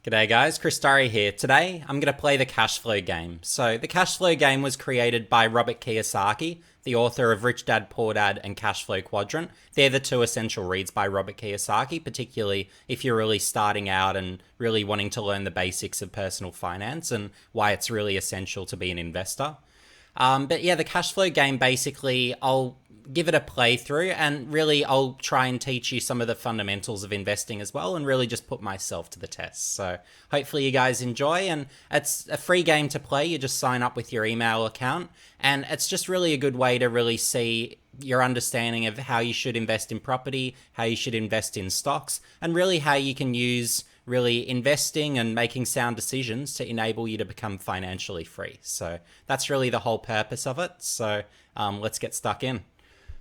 G'day guys, Chris Durry here. Today I'm going to play the Cashflow Game. So the Cashflow Game was created by Robert Kiyosaki, the author of Rich Dad Poor Dad and Cashflow Quadrant. They're the two essential reads by Robert Kiyosaki, particularly if you're really starting out and really wanting to learn the basics of personal finance and why it's really essential to be an investor. But yeah, the Cashflow Game, basically I'll give it a playthrough and really I'll try and teach you some of the fundamentals of investing as well and really just put myself to the test. So hopefully you guys enjoy, and it's a free game to play. You just sign up with your email account and it's just really a good way to really see your understanding of how you should invest in property, how you should invest in stocks, and really how you can use really investing and making sound decisions to enable you to become financially free. So that's really the whole purpose of it. So let's get stuck in.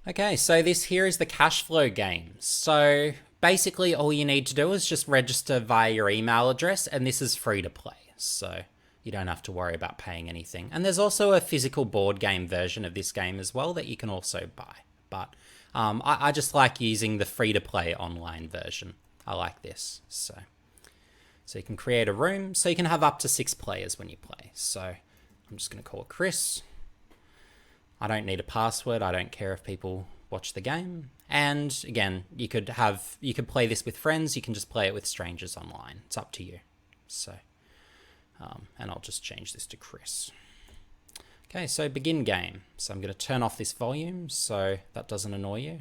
Okay, so this here is the Cashflow Game. So basically all you need to do is just register via your email address, and this is free to play. So you don't have to worry about paying anything. And there's also a physical board game version of this game as well that you can also buy. But I just like using the free to play online version. I like this. So you can create a room. So you can have up to 6 players when you play. So I'm just going to call Chris. I don't need a password. I don't care if people watch the game. And again, you could play this with friends. You can just play it with strangers online. It's up to you. So, and I'll just change this to Chris. Okay, so begin game. So I'm going to turn off this volume so that doesn't annoy you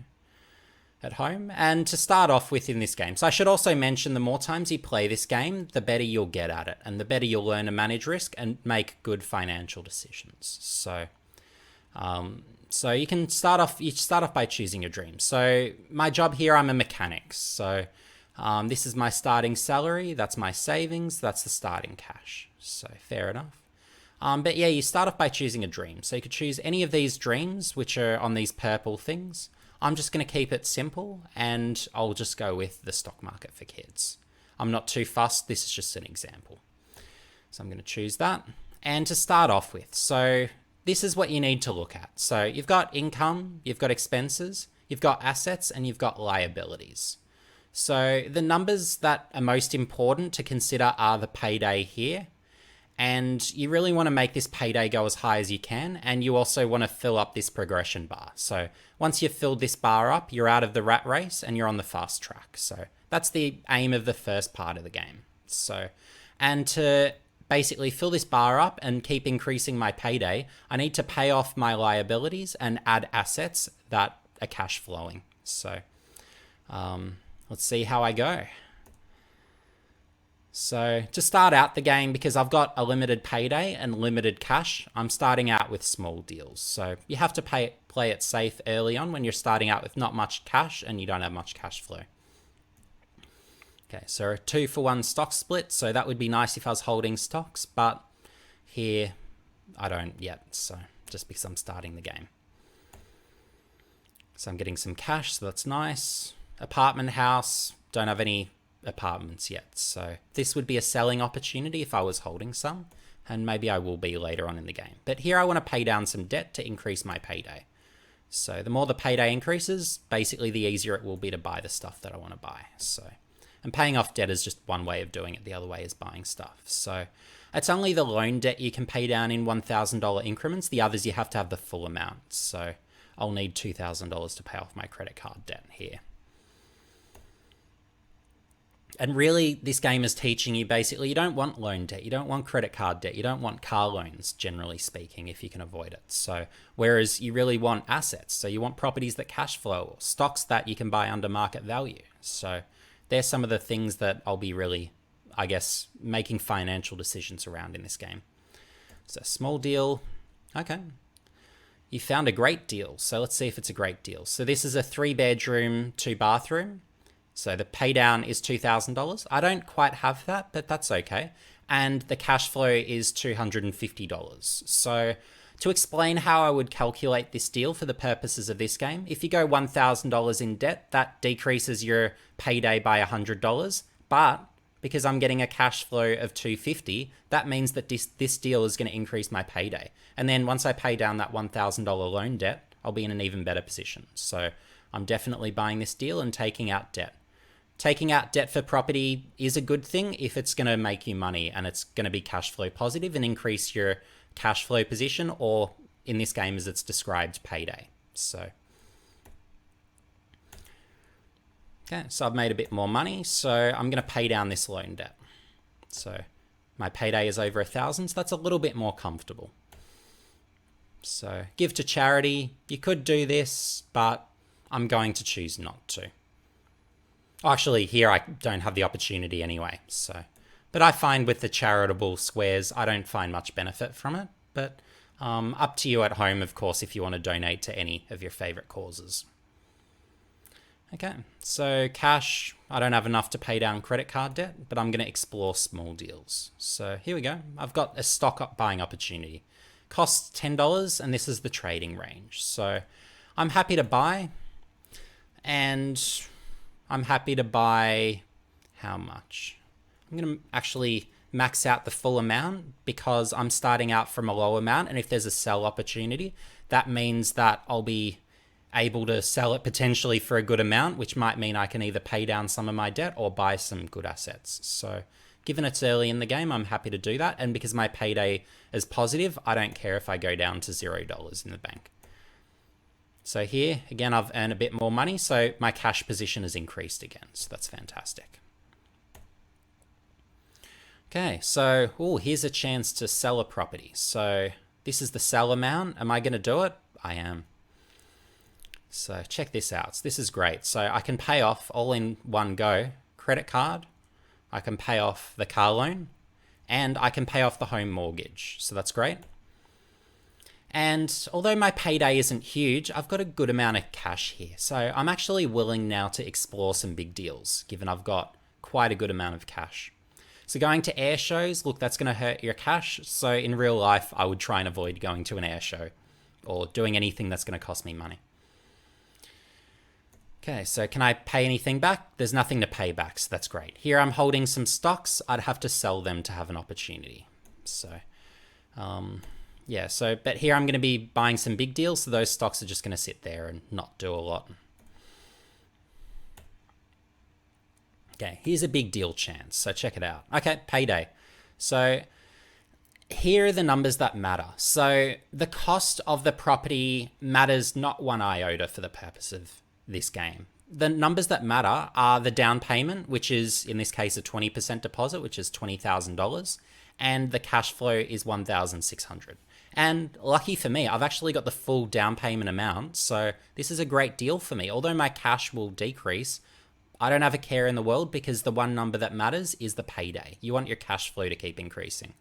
at home. And to start off with in this game, so I should also mention the more times you play this game, the better you'll get at it, and the better you'll learn to manage risk and make good financial decisions. So you can start off by choosing your dream. So my job here, I'm a mechanic. So this is my starting salary. That's my savings. That's the starting cash. So fair enough. But yeah, you start off by choosing a dream. So you could choose any of these dreams, which are on these purple things. I'm just going to keep it simple and I'll just go with the stock market for kids. I'm not too fussed. This is just an example. So I'm going to choose that. And to start off with, so this is what you need to look at. So you've got income, you've got expenses, you've got assets, and you've got liabilities. So the numbers that are most important to consider are the payday here. And you really want to make this payday go as high as you can. And you also want to fill up this progression bar. So once you've filled this bar up, you're out of the rat race and you're on the fast track. So that's the aim of the first part of the game. So, and to basically fill this bar up and keep increasing my payday, I need to pay off my liabilities and add assets that are cash flowing. So let's see how I go. So to start out the game, because I've got a limited payday and limited cash, I'm starting out with small deals. So you have to play it safe early on when you're starting out with not much cash and you don't have much cash flow. Okay, so a 2-for-1 stock split. So that would be nice if I was holding stocks, but here I don't yet. So just because I'm starting the game. So I'm getting some cash, so that's nice. Apartment house, don't have any apartments yet. So this would be a selling opportunity if I was holding some, and maybe I will be later on in the game. But here I want to pay down some debt to increase my payday. So the more the payday increases, basically the easier it will be to buy the stuff that I want to buy. So, and paying off debt is just one way of doing it. The other way is buying stuff. So it's only the loan debt you can pay down in $1,000 increments. The others you have to have the full amount. So I'll need $2,000 to pay off my credit card debt here. And really, this game is teaching you basically you don't want loan debt, you don't want credit card debt, you don't want car loans, generally speaking, if you can avoid it. So whereas you really want assets, so you want properties that cash flow, or stocks that you can buy under market value. So there's some of the things that I'll be really, I guess, making financial decisions around in this game. So small deal. Okay. You found a great deal. So let's see if it's a great deal. So this is a 3-bedroom, 2-bathroom. So the pay down is $2,000. I don't quite have that, but that's okay. And the cash flow is $250. So to explain how I would calculate this deal for the purposes of this game, if you go $1,000 in debt, that decreases your payday by $100. But because I'm getting a cash flow of $250, that means that this deal is going to increase my payday. And then once I pay down that $1,000 loan debt, I'll be in an even better position. So I'm definitely buying this deal and taking out debt. taking out debt for property is a good thing if it's going to make you money and it's going to be cash flow positive and increase your cash flow position, or in this game as it's described, payday. So okay, so I've made a bit more money, so I'm going to pay down this loan debt. So my payday is over 1,000, so that's a little bit more comfortable. So give to charity. You could do this, but I'm going to choose not to. Actually, here I don't have the opportunity anyway. So, but I find with the charitable squares, I don't find much benefit from it. But up to you at home, of course, if you want to donate to any of your favorite causes. Okay, so cash, I don't have enough to pay down credit card debt, but I'm going to explore small deals. So here we go. I've got a stock buying opportunity. Costs $10, and this is the trading range. So I'm happy to buy, and I'm happy to buy how much? I'm going to actually max out the full amount because I'm starting out from a low amount, and if there's a sell opportunity, that means that I'll be able to sell it potentially for a good amount, which might mean I can either pay down some of my debt or buy some good assets. So given it's early in the game, I'm happy to do that. And because my payday is positive, I don't care if I go down to $0 in the bank. So here, again, I've earned a bit more money, so my cash position has increased again. So that's fantastic. Okay, so here's a chance to sell a property. So this is the sell amount. Am I going to do it? I am. So check this out. This is great. So I can pay off all in one go, credit card, I can pay off the car loan, and I can pay off the home mortgage. So that's great. And although my payday isn't huge, I've got a good amount of cash here. So I'm actually willing now to explore some big deals, given I've got quite a good amount of cash. So going to air shows, look, that's going to hurt your cash. So in real life, I would try and avoid going to an air show or doing anything that's going to cost me money. Okay, so can I pay anything back? There's nothing to pay back, so that's great. Here I'm holding some stocks. I'd have to sell them to have an opportunity. So, yeah, but here I'm going to be buying some big deals, so those stocks are just going to sit there and not do a lot. Okay, here's a big deal chance, so check it out. Okay, payday. So here are the numbers that matter. So the cost of the property matters not one iota for the purpose of this game. The numbers that matter are the down payment, which is in this case a 20% deposit, which is $20,000, and the cash flow is $1,600. And lucky for me, I've actually got the full down payment amount, so this is a great deal for me. Although my cash will decrease, I don't have a care in the world because the one number that matters is the payday. You want your cash flow to keep increasing.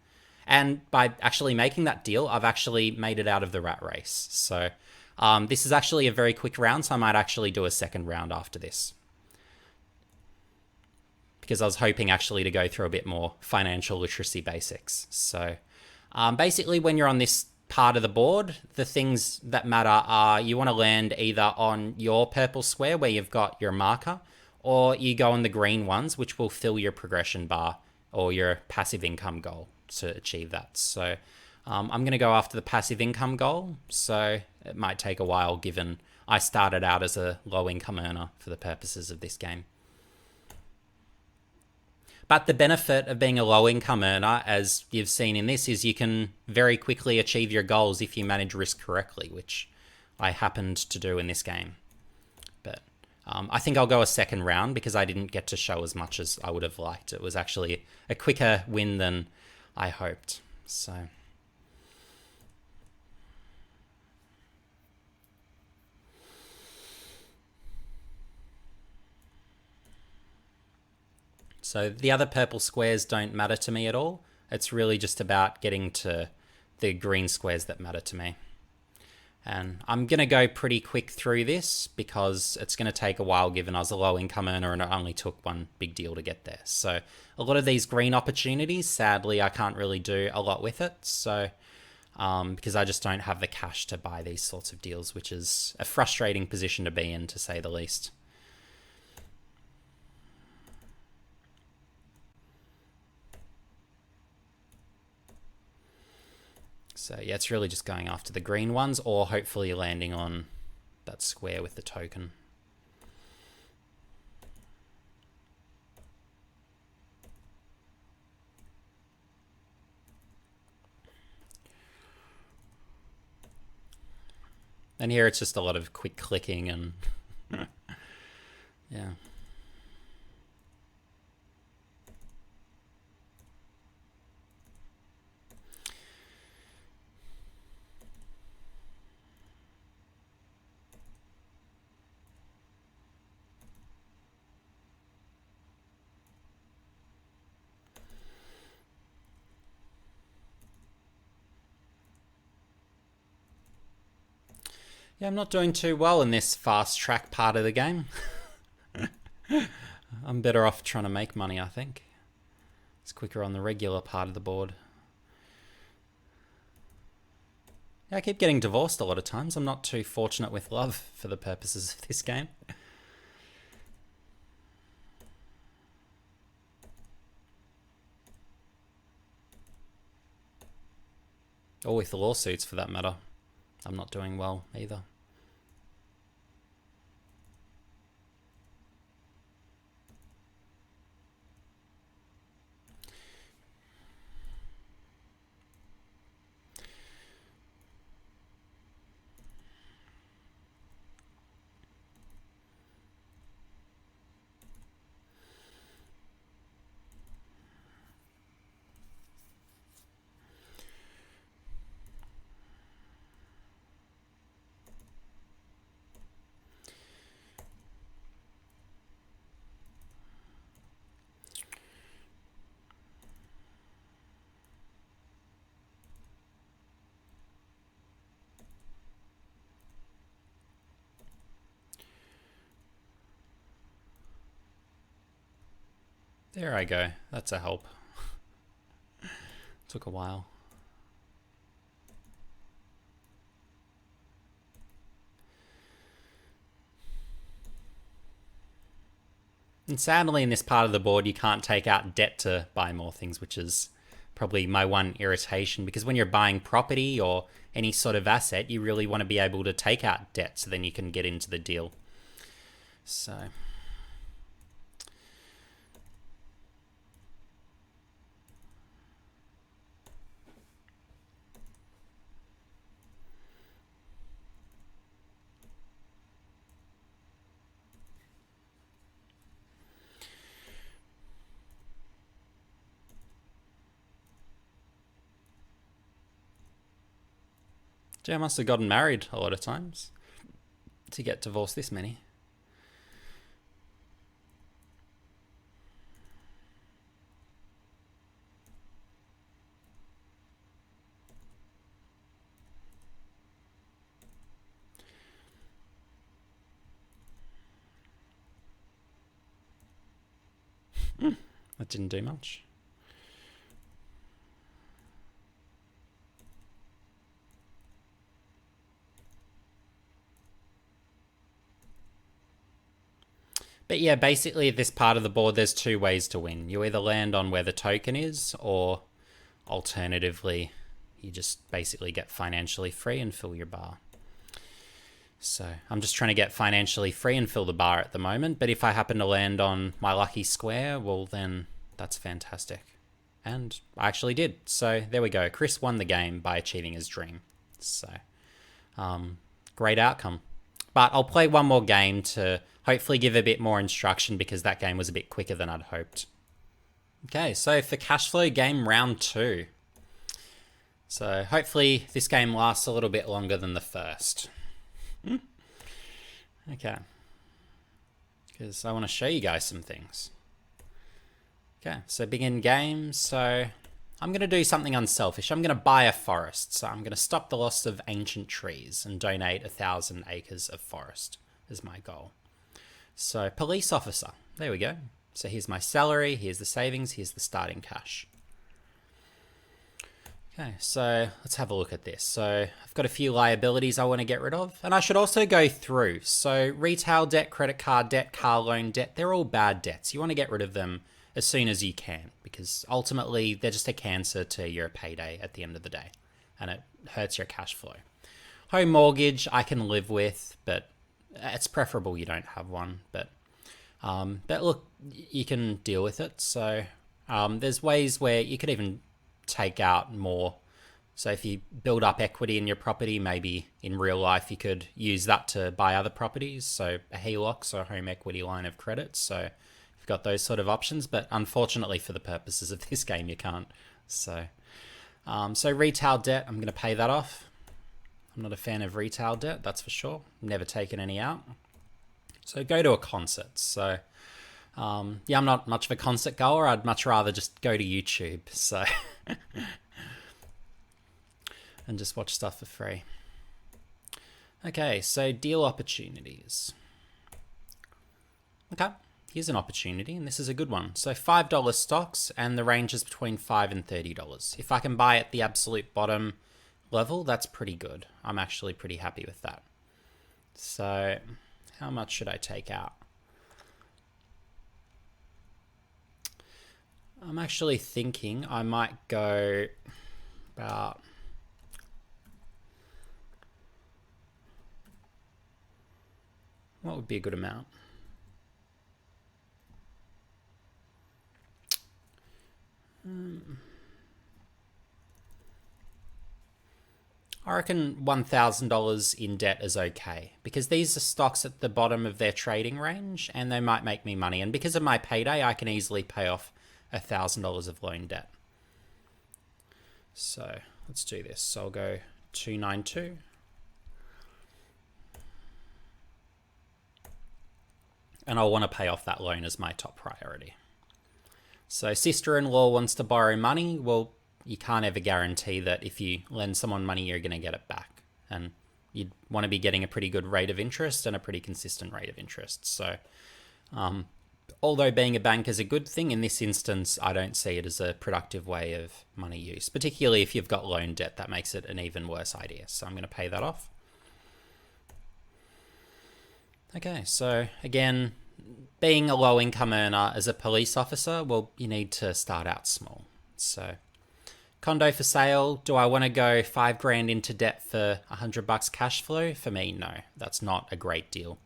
And by actually making that deal, I've actually made it out of the rat race. So this is actually a very quick round, so I might actually do a second round after this. Because I was hoping actually to go through a bit more financial literacy basics. So basically when you're on this part of the board, the things that matter are you want to land either on your purple square where you've got your marker, or you go on the green ones, which will fill your progression bar or your passive income goal to achieve that. So I'm going to go after the passive income goal. So it might take a while given I started out as a low income earner for the purposes of this game. But the benefit of being a low income earner, as you've seen in this, is you can very quickly achieve your goals if you manage risk correctly, which I happened to do in this game. But I think I'll go a second round because I didn't get to show as much as I would have liked. It was actually a quicker win than I hoped. So the other purple squares don't matter to me at all. It's really just about getting to the green squares that matter to me. And I'm going to go pretty quick through this because it's going to take a while given I was a low income earner and it only took one big deal to get there. So a lot of these green opportunities, sadly, I can't really do a lot with it. So because I just don't have the cash to buy these sorts of deals, which is a frustrating position to be in, to say the least. So yeah, it's really just going after the green ones or hopefully landing on that square with the token. And here it's just a lot of quick clicking and yeah. Yeah, I'm not doing too well in this fast track part of the game. I'm better off trying to make money, I think. It's quicker on the regular part of the board. Yeah, I keep getting divorced a lot of times. I'm not too fortunate with love for the purposes of this game. Or with lawsuits, for that matter. I'm not doing well either. There I go. That's a help. Took a while. And sadly, in this part of the board, you can't take out debt to buy more things, which is probably my one irritation. Because when you're buying property or any sort of asset, you really want to be able to take out debt so then you can get into the deal. So... Jay must have gotten married a lot of times to get divorced this many. That didn't do much. But yeah, basically this part of the board, there's two ways to win. You either land on where the token is, or alternatively, you just basically get financially free and fill your bar. So I'm just trying to get financially free and fill the bar at the moment. But if I happen to land on my lucky square, well then that's fantastic. And I actually did. So there we go. Chris won the game by achieving his dream. So great outcome. But I'll play one more game to hopefully give a bit more instruction because that game was a bit quicker than I'd hoped. Okay, so for Cashflow Game round 2. So hopefully this game lasts a little bit longer than the first. Okay. Because I want to show you guys some things. Okay, so begin game. So I'm going to do something unselfish. I'm going to buy a forest. So I'm going to stop the loss of ancient trees and donate 1,000 acres of forest is my goal. So police officer, there we go. So here's my salary, here's the savings, here's the starting cash. Okay, so let's have a look at this. So I've got a few liabilities I want to get rid of. And I should also go through. So retail debt, credit card debt, car loan debt, they're all bad debts. You want to get rid of them as soon as you can because ultimately they're just a cancer to your payday at the end of the day. And it hurts your cash flow. Home mortgage I can live with, but it's preferable you don't have one. But look, you can deal with it. So there's ways where you could even take out more So if you build up equity in your property, maybe in real life you could use that to buy other properties. So a HELOC, so a home equity line of credit. So you've got those sort of options, but unfortunately for the purposes of this game, you can't. So retail debt, I'm going to pay that off. I'm not a fan of retail debt, that's for sure. Never taken any out. So go to a concert. So I'm not much of a concert goer. I'd much rather just go to YouTube. So and just watch stuff for free. Okay, so deal opportunities. Okay, here's an opportunity, and this is a good one. So $5 stocks, and the range is between $5 and $30. If I can buy at the absolute bottom level, that's pretty good. I'm actually pretty happy with that. So how much should I take out? I'm actually thinking I might go about... What would be a good amount? I reckon $1,000 in debt is okay, because these are stocks at the bottom of their trading range and they might make me money. And because of my payday, I can easily pay off $1,000 of loan debt. So let's do this. So I'll go 292. And I'll want to pay off that loan as my top priority. So sister-in-law wants to borrow money. Well, you can't ever guarantee that if you lend someone money, you're going to get it back. And you'd want to be getting a pretty good rate of interest and a pretty consistent rate of interest. So although being a bank is a good thing, in this instance, I don't see it as a productive way of money use, particularly if you've got loan debt. That makes it an even worse idea. So I'm going to pay that off. Okay, so again, being a low-income earner as a police officer, well, you need to start out small. So condo for sale, do I want to go $5,000 into debt for $100 cash flow? For me, no, that's not a great deal.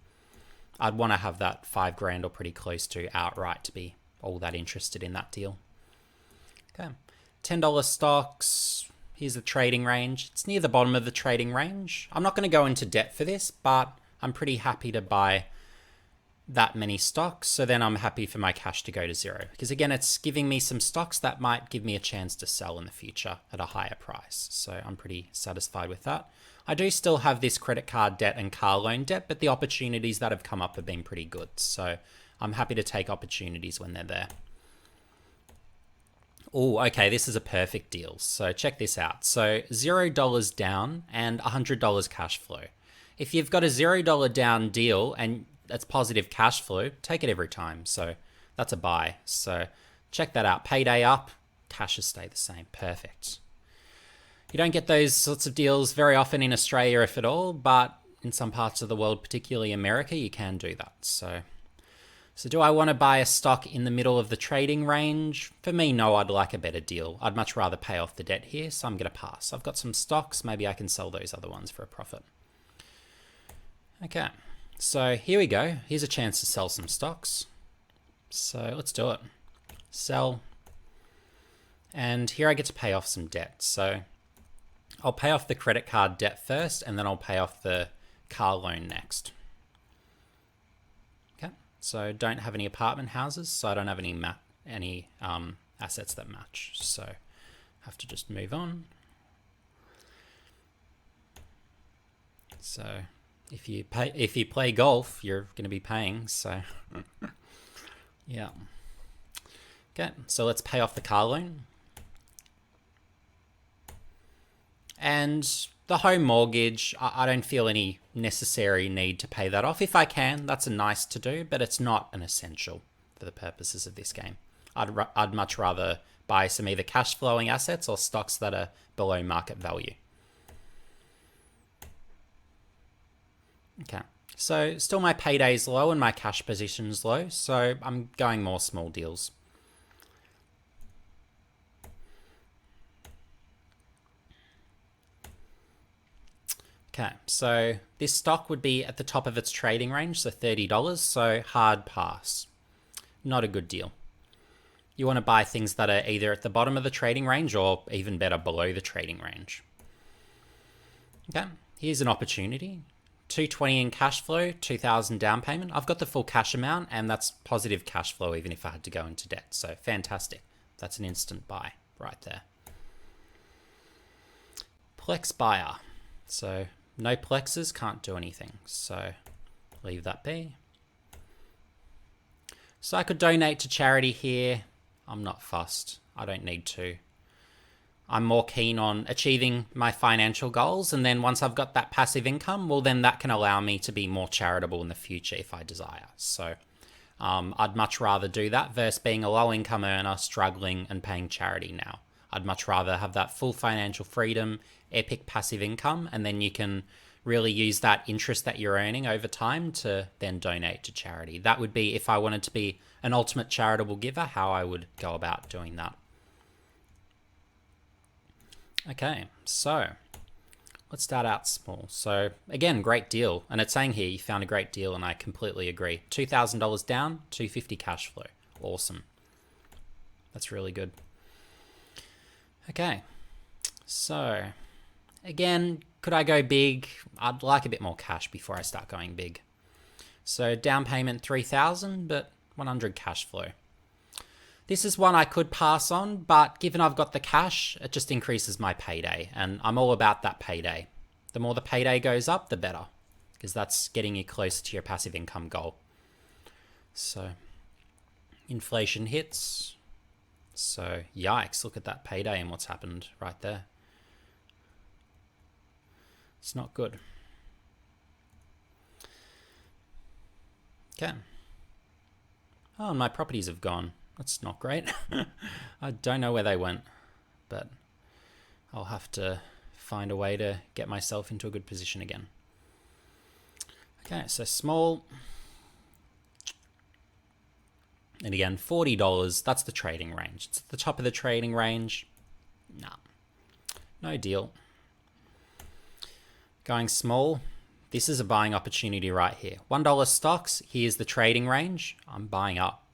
I'd want to have that $5,000 or pretty close to outright to be all that interested in that deal. Okay, $10 stocks. Here's the trading range. It's near the bottom of the trading range. I'm not going to go into debt for this, but I'm pretty happy to buy that many stocks. So then I'm happy for my cash to go to zero, because again, it's giving me some stocks that might give me a chance to sell in the future at a higher price. So I'm pretty satisfied with that. I do still have this credit card debt and car loan debt, but the opportunities that have come up have been pretty good. So I'm happy to take opportunities when they're there. Oh, okay, this is a perfect deal. So check this out. So $0 down and $100 cash flow. If you've got a $0 down deal and that's positive cash flow, take it every time. So that's a buy. So check that out. Payday up, cash has stayed the same. Perfect. You don't get those sorts of deals very often in Australia, if at all, but in some parts of the world, particularly America, you can do that. So do I want to buy a stock in the middle of the trading range? For me, no, I'd like a better deal. I'd much rather pay off the debt here, so I'm going to pass. I've got some stocks. Maybe I can sell those other ones for a profit. Okay, so here we go. Here's a chance to sell some stocks. So let's do it. Sell. And here I get to pay off some debt. So I'll pay off the credit card debt first, and then I'll pay off the car loan next. Okay, so don't have any apartment houses, so I don't have any assets that match. So have to just move on. So if you play golf, you're going to be paying. So yeah. Okay, so let's pay off the car loan. And the home mortgage, I don't feel any necessary need to pay that off. If I can, that's a nice to do, but it's not an essential for the purposes of this game. I'd much rather buy some either cash flowing assets or stocks that are below market value. Okay, so still my payday's low and my cash position's low, so I'm going more small deals. Okay, so this stock would be at the top of its trading range, so $30, so hard pass. Not a good deal. You want to buy things that are either at the bottom of the trading range or even better, below the trading range. Okay, here's an opportunity. 220 in cash flow, 2,000 down payment. I've got the full cash amount, and that's positive cash flow even if I had to go into debt. So fantastic. That's an instant buy right there. Plex buyer. So no plexes, can't do anything. So leave that be. So I could donate to charity here. I'm not fussed. I don't need to. I'm more keen on achieving my financial goals, and then once I've got that passive income, well, then that can allow me to be more charitable in the future if I desire. So I'd much rather do that versus being a low-income earner, struggling and paying charity now. I'd much rather have that full financial freedom, epic passive income, and then you can really use that interest that you're earning over time to then donate to charity. That would be, if I wanted to be an ultimate charitable giver, how I would go about doing that. Okay, so let's start out small. So again, great deal. And it's saying here you found a great deal, and I completely agree. $2,000 down, $250 cash flow. Awesome. That's really good. Okay, so again, could I go big? I'd like a bit more cash before I start going big. So down payment 3,000, but 100 cash flow. This is one I could pass on, but given I've got the cash, it just increases my payday, and I'm all about that payday. The more the payday goes up, the better, because that's getting you closer to your passive income goal. So inflation hits. So yikes, look at that payday and what's happened right there. It's not good. Okay. Oh, and my properties have gone. That's not great. I don't know where they went, but I'll have to find a way to get myself into a good position again. Okay, so small. And again, $40, that's the trading range. It's at the top of the trading range. Nah, no deal. Going small. This is a buying opportunity right here. $1 stocks, here's the trading range. I'm buying up.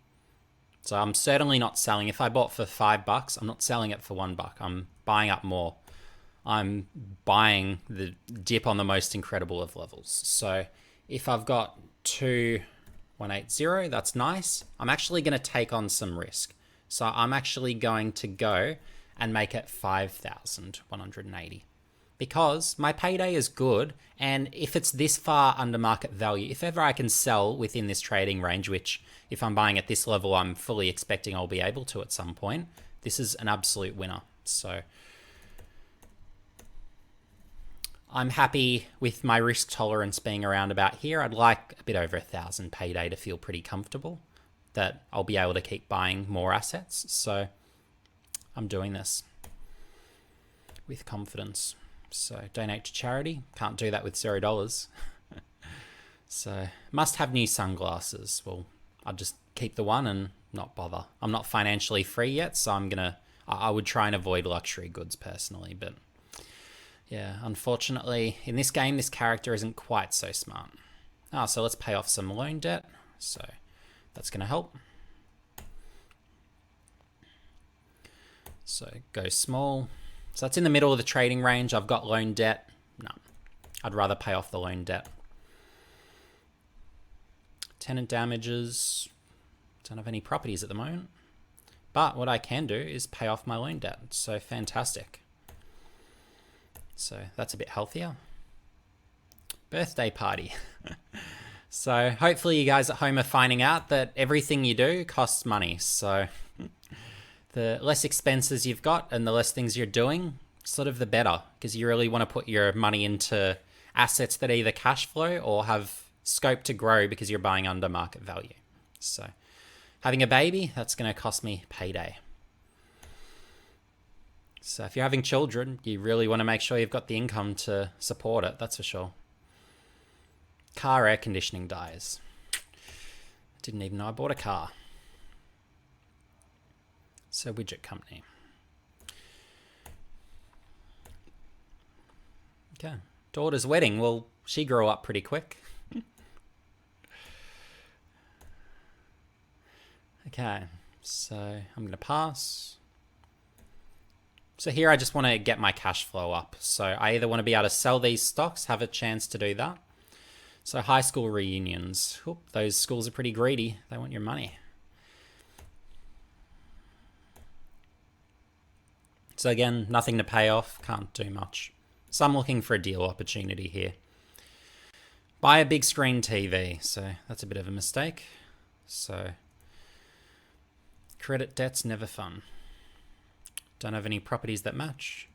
So I'm certainly not selling. If I bought for $5, I'm not selling it for $1. I'm buying up more. I'm buying the dip on the most incredible of levels. So if I've got 2,180, that's nice. I'm actually going to take on some risk. So I'm actually going to go and make it 5,180. Because my payday is good, and if it's this far under market value, if ever I can sell within this trading range, which if I'm buying at this level, I'm fully expecting I'll be able to at some point, this is an absolute winner. So I'm happy with my risk tolerance being around about here. I'd like a bit over 1,000 payday to feel pretty comfortable that I'll be able to keep buying more assets. So I'm doing this with confidence. So donate to charity. Can't do that with $0. So must have new sunglasses. Well, I'll just keep the one and not bother. I'm not financially free yet, so I would try and avoid luxury goods personally. But yeah, unfortunately, in this game, this character isn't quite so smart. So let's pay off some loan debt. So that's going to help. So go small. So that's in the middle of the trading range. I've got loan debt. No, I'd rather pay off the loan debt. Tenant damages. Don't have any properties at the moment. But what I can do is pay off my loan debt. So fantastic. So that's a bit healthier. Birthday party. So hopefully you guys at home are finding out that everything you do costs money. So the less expenses you've got and the less things you're doing, sort of the better, because you really want to put your money into assets that either cash flow or have scope to grow because you're buying under market value. So having a baby, that's going to cost me payday. So if you're having children, you really want to make sure you've got the income to support it, that's for sure. Car air conditioning dies. Didn't even know I bought a car. So widget company. Okay. Daughter's wedding. Well, she grew up pretty quick. Okay. So I'm going to pass. So here I just want to get my cash flow up. So I either want to be able to sell these stocks, have a chance to do that. So high school reunions. Oop, those schools are pretty greedy. They want your money. So again, nothing to pay off. Can't do much. So I'm looking for a deal opportunity here. Buy a big screen TV. So that's a bit of a mistake. So credit debt's never fun. Don't have any properties that match.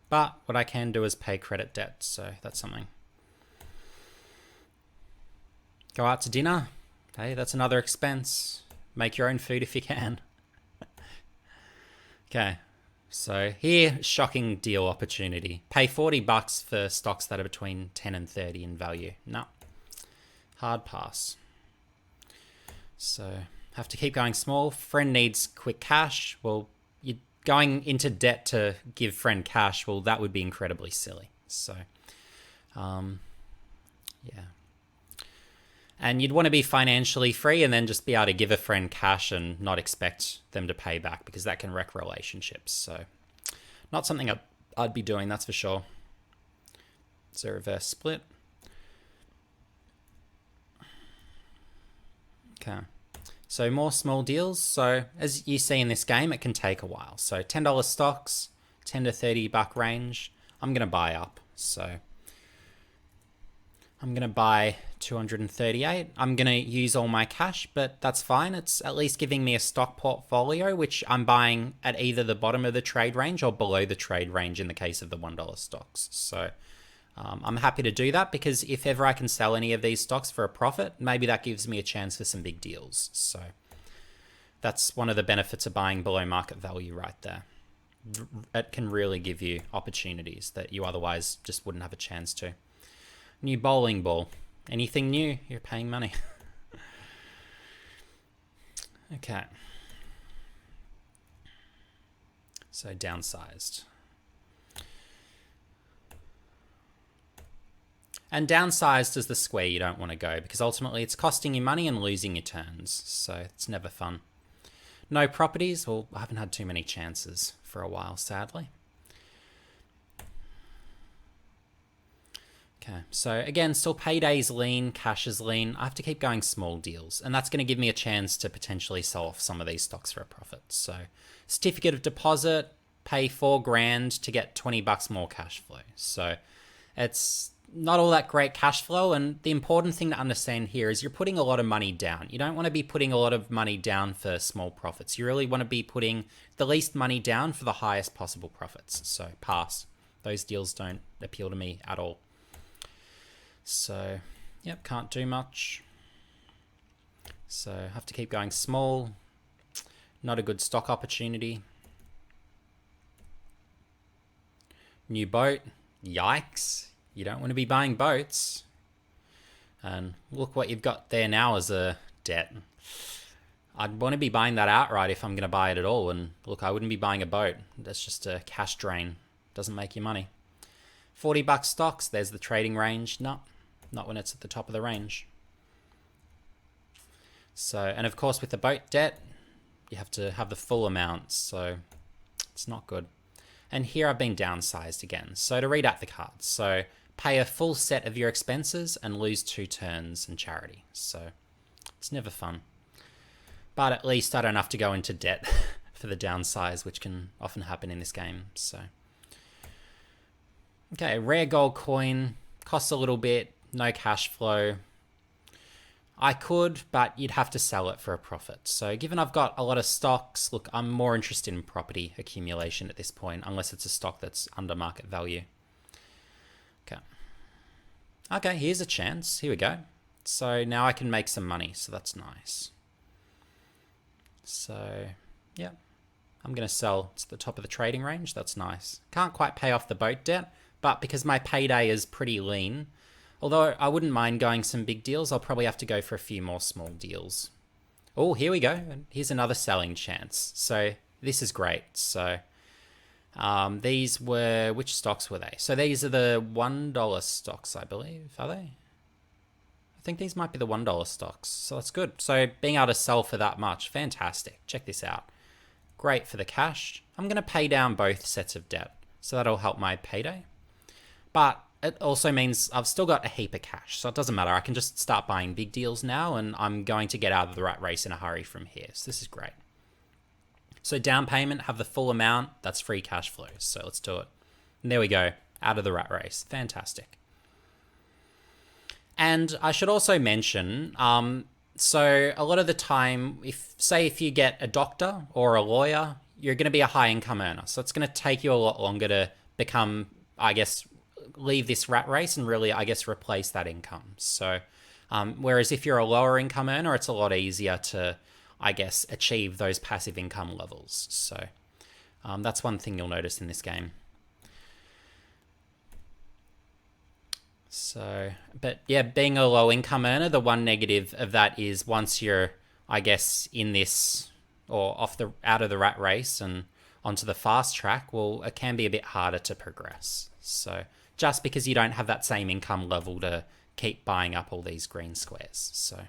But what I can do is pay credit debt. So that's something. Go out to dinner. Hey, that's another expense. Make your own food if you can. Okay. So here, shocking deal opportunity. Pay $40 for stocks that are between 10 and 30 in value. No. Hard pass. So have to keep going small. Friend needs quick cash. Well, you're going into debt to give friend cash. Well, that would be incredibly silly. So, yeah. And you'd want to be financially free and then just be able to give a friend cash and not expect them to pay back, because that can wreck relationships. So not something I'd be doing, that's for sure. So reverse split. Okay. So more small deals. So as you see in this game, it can take a while. So $10 stocks, 10 to $30 range. I'm going to buy up. So I'm going to buy 238. I'm going to use all my cash, but that's fine. It's at least giving me a stock portfolio, which I'm buying at either the bottom of the trade range or below the trade range in the case of the $1 stocks. So I'm happy to do that, because if ever I can sell any of these stocks for a profit, maybe that gives me a chance for some big deals. So that's one of the benefits of buying below market value right there. It can really give you opportunities that you otherwise just wouldn't have a chance to. New bowling ball. Anything new, you're paying money. Okay. So downsized. And downsized is the square you don't want to go, because ultimately it's costing you money and losing your turns. So it's never fun. No properties. Well, I haven't had too many chances for a while, sadly. Okay, so again, still payday's lean, cash is lean. I have to keep going small deals, and that's going to give me a chance to potentially sell off some of these stocks for a profit. So certificate of deposit, pay $4,000 to get $20 more cash flow. So it's not all that great cash flow, and the important thing to understand here is you're putting a lot of money down. You don't want to be putting a lot of money down for small profits. You really want to be putting the least money down for the highest possible profits. So pass. Those deals don't appeal to me at all. So, yep, can't do much. So, have to keep going small. Not a good stock opportunity. New boat. Yikes. You don't want to be buying boats. And look what you've got there now as a debt. I'd want to be buying that outright if I'm going to buy it at all. And look, I wouldn't be buying a boat. That's just a cash drain. Doesn't make you money. $40 stocks. There's the trading range. No. Not when it's at the top of the range. So, and of course with the boat debt, you have to have the full amount, so it's not good. And here I've been downsized again. So to read out the cards, so pay a full set of your expenses and lose 2 turns in charity. So it's never fun. But at least I don't have to go into debt for the downsize, which can often happen in this game. So, okay, rare gold coin, costs a little bit. No cash flow. I could, but you'd have to sell it for a profit. So given I've got a lot of stocks, look, I'm more interested in property accumulation at this point, unless it's a stock that's under market value. Okay. Okay, here's a chance. Here we go. So now I can make some money, so that's nice. So, yeah. I'm going to sell to the top of the trading range. That's nice. Can't quite pay off the boat debt, but because my payday is pretty lean, although I wouldn't mind going some big deals, I'll probably have to go for a few more small deals. Oh, here we go. Here's another selling chance. So this is great. So these were, which stocks were they? So these are the $1 stocks, I believe. Are they? I think these might be the $1 stocks, so that's good. So being able to sell for that much, fantastic. Check this out. Great for the cash. I'm going to pay down both sets of debt, so that'll help my payday. But it also means I've still got a heap of cash, so it doesn't matter. I can just start buying big deals now, and I'm going to get out of the rat race in a hurry from here. So this is great. So down payment, have the full amount. That's free cash flows. So let's do it. And there we go. Out of the rat race. Fantastic. And I should also mention, so a lot of the time, if you get a doctor or a lawyer, you're going to be a high income earner. So it's going to take you a lot longer to become, I guess, leave this rat race and really, I guess, replace that income. So whereas if you're a lower income earner, it's a lot easier to, I guess, achieve those passive income levels. So that's one thing you'll notice in this game. So, but yeah, being a low income earner, the one negative of that is once you're, I guess, in this or out of the rat race and onto the fast track, well, it can be a bit harder to progress. So just because you don't have that same income level to keep buying up all these green squares. So,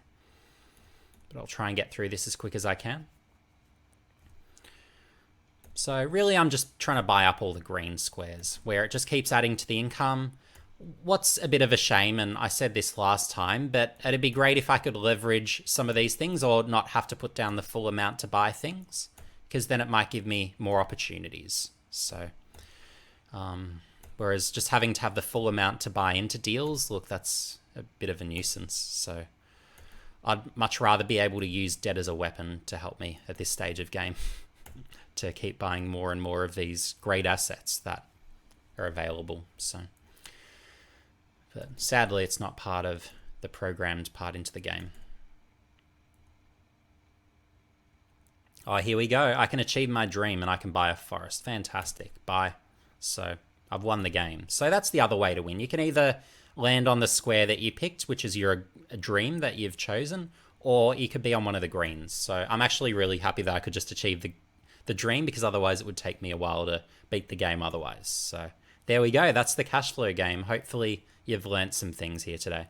but I'll try and get through this as quick as I can. So really, I'm just trying to buy up all the green squares where it just keeps adding to the income. What's a bit of a shame, and I said this last time, but it'd be great if I could leverage some of these things or not have to put down the full amount to buy things, because then it might give me more opportunities. So, whereas just having to have the full amount to buy into deals, look, that's a bit of a nuisance. So I'd much rather be able to use debt as a weapon to help me at this stage of game to keep buying more and more of these great assets that are available. So. But sadly, it's not part of the programmed part into the game. Oh, here we go. I can achieve my dream and I can buy a forest. Fantastic. Buy. So I've won the game. So that's the other way to win. You can either land on the square that you picked, which is a dream that you've chosen, or you could be on one of the greens. So I'm actually really happy that I could just achieve the dream, because otherwise it would take me a while to beat the game otherwise. So there we go. That's the cash flow game. Hopefully you've learnt some things here today.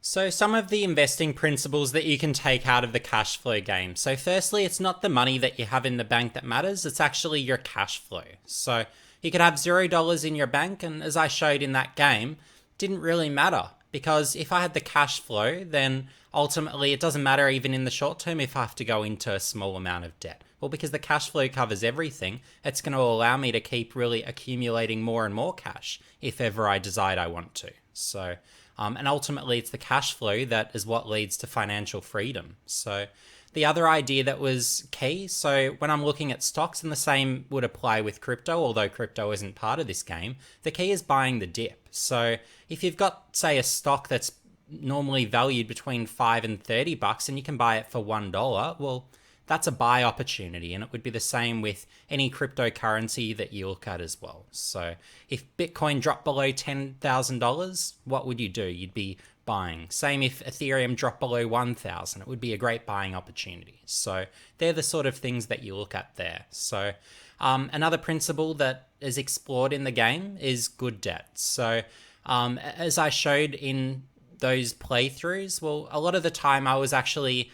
So some of the investing principles that you can take out of the cash flow game. So firstly, it's not the money that you have in the bank that matters. It's actually your cash flow. So you could have $0 in your bank, and as I showed in that game, didn't really matter, because if I had the cash flow, then ultimately it doesn't matter even in the short term if I have to go into a small amount of debt. Well, because the cash flow covers everything, it's going to allow me to keep really accumulating more and more cash if ever I decide I want to. So, and ultimately it's the cash flow that is what leads to financial freedom. So the other idea that was key, so when I'm looking at stocks, and the same would apply with crypto, although crypto isn't part of this game, the key is buying the dip. So if you've got, say, a stock that's normally valued between $5 and $30 and you can buy it for $1, well, that's a buy opportunity, and it would be the same with any cryptocurrency that you look at as well. So if Bitcoin dropped below $10,000, what would you do? You'd be buying. Same if Ethereum dropped below 1,000, it would be a great buying opportunity. So they're the sort of things that you look at there. So another principle that is explored in the game is good debt. So as I showed in those playthroughs, well, a lot of the time I was actually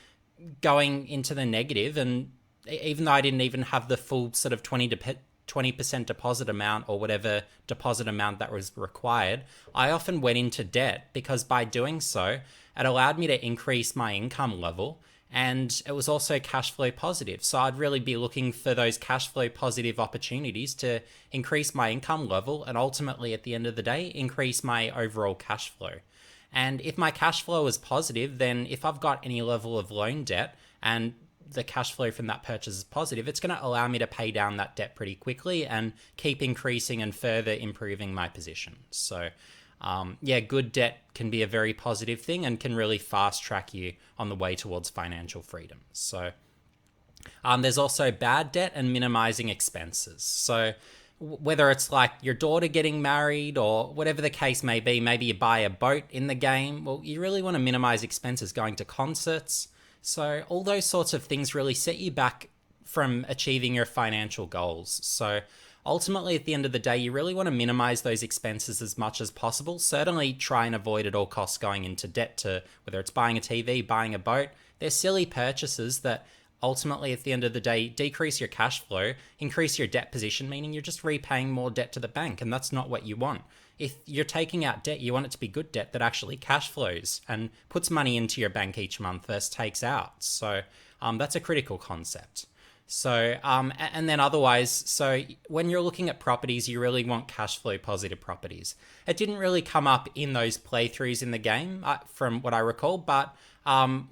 going into the negative, and even though I didn't even have the full sort of 20% deposit amount or whatever deposit amount that was required, I often went into debt, because by doing so, it allowed me to increase my income level, and it was also cash flow positive. So I'd really be looking for those cash flow positive opportunities to increase my income level, and ultimately at the end of the day, increase my overall cash flow. And if my cash flow is positive, then if I've got any level of loan debt and the cash flow from that purchase is positive, it's going to allow me to pay down that debt pretty quickly and keep increasing and further improving my position. So yeah, good debt can be a very positive thing and can really fast track you on the way towards financial freedom. So there's also bad debt and minimizing expenses. So whether it's like your daughter getting married or whatever the case may be, maybe you buy a boat in the game, well, you really want to minimize expenses, going to concerts. So all those sorts of things really set you back from achieving your financial goals. So ultimately at the end of the day, you really want to minimize those expenses as much as possible. Certainly try and avoid at all costs going into debt, to whether it's buying a TV, buying a boat. They're silly purchases that ultimately at the end of the day decrease your cash flow, increase your debt position, meaning you're just repaying more debt to the bank, and that's not what you want. If you're taking out debt, you want it to be good debt that actually cash flows and puts money into your bank each month versus takes out. So that's a critical concept. So, and then otherwise, so when you're looking at properties, you really want cash flow positive properties. It didn't really come up in those playthroughs in the game, from what I recall, but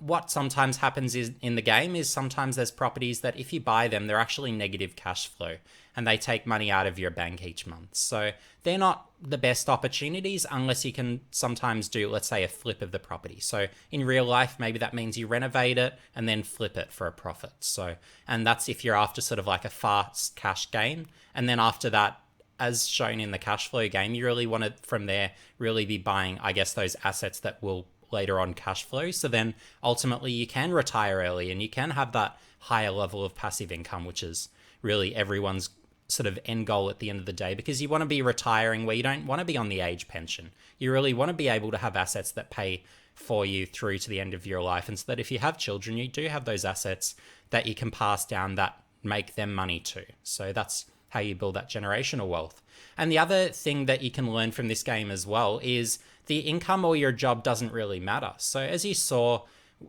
what sometimes happens is in the game is sometimes there's properties that if you buy them, they're actually negative cash flow and they take money out of your bank each month. So they're not the best opportunities unless you can sometimes do, let's say, a flip of the property. So in real life, maybe that means you renovate it and then flip it for a profit. So, and that's if you're after sort of like a fast cash gain. And then after that, as shown in the cash flow game, you really want to, from there, really be buying, I guess, those assets that will later on cash flow. So then ultimately you can retire early and you can have that higher level of passive income, which is really everyone's sort of end goal at the end of the day, because you want to be retiring where you don't want to be on the age pension. You really want to be able to have assets that pay for you through to the end of your life, and so that if you have children, you do have those assets that you can pass down that make them money too. So that's how you build that generational wealth. And the other thing that you can learn from this game as well is the income or your job doesn't really matter. So as you saw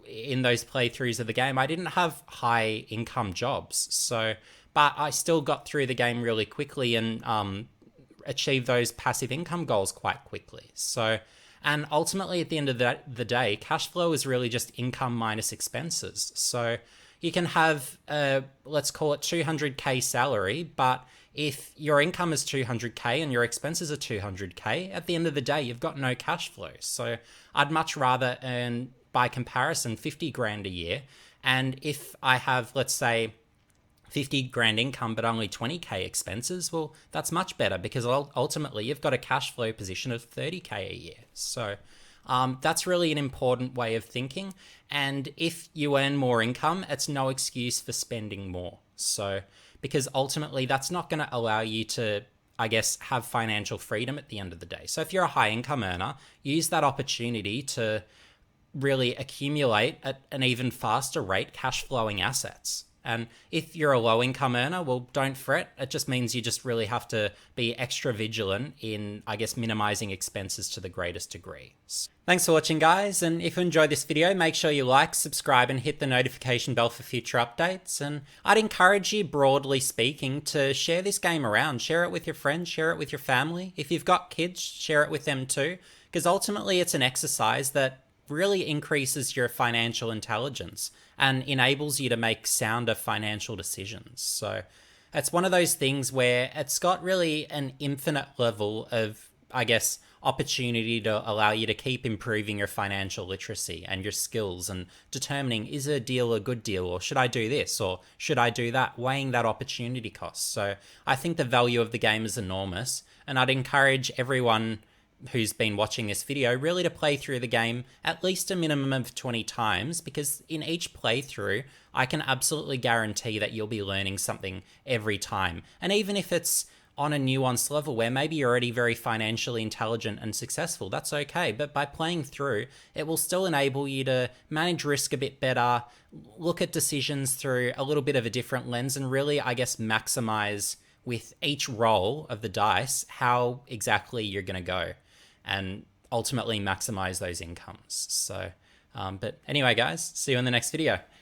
in those playthroughs of the game, I didn't have high income jobs. So, but I still got through the game really quickly and achieved those passive income goals quite quickly. So, and ultimately at the end of the day, cash flow is really just income minus expenses. So you can have, let's call it 200K salary, but if your income is 200K and your expenses are 200K, at the end of the day, you've got no cash flow. So I'd much rather earn, by comparison, 50 grand a year. And if I have, let's say, 50 grand income, but only 20K expenses, well, that's much better because ultimately you've got a cash flow position of 30K a year. So that's really an important way of thinking. And if you earn more income, it's no excuse for spending more. So, because ultimately that's not going to allow you to, I guess, have financial freedom at the end of the day. So if you're a high income earner, use that opportunity to really accumulate at an even faster rate cash flowing assets. And if you're a low income earner, well, don't fret. It just means you just really have to be extra vigilant in, I guess, minimizing expenses to the greatest degree. Thanks for watching, guys. And if you enjoyed this video, make sure you like, subscribe, and hit the notification bell for future updates. And I'd encourage you, broadly speaking, to share this game around. Share it with your friends, share it with your family. If you've got kids, share it with them too. Because ultimately it's an exercise that really increases your financial intelligence and enables you to make sounder financial decisions. So it's one of those things where it's got really an infinite level of, I guess, opportunity to allow you to keep improving your financial literacy and your skills and determining, is a deal a good deal, or should I do this or should I do that, weighing that opportunity cost. So I think the value of the game is enormous, and I'd encourage everyone who's been watching this video really to play through the game at least a minimum of 20 times, because in each playthrough I can absolutely guarantee that you'll be learning something every time. And even if it's on a nuanced level where maybe you're already very financially intelligent and successful, that's okay. But by playing through, it will still enable you to manage risk a bit better, look at decisions through a little bit of a different lens, and really, I guess, maximize with each roll of the dice how exactly you're going to go, and ultimately maximize those incomes. So, but anyway, guys, see you in the next video.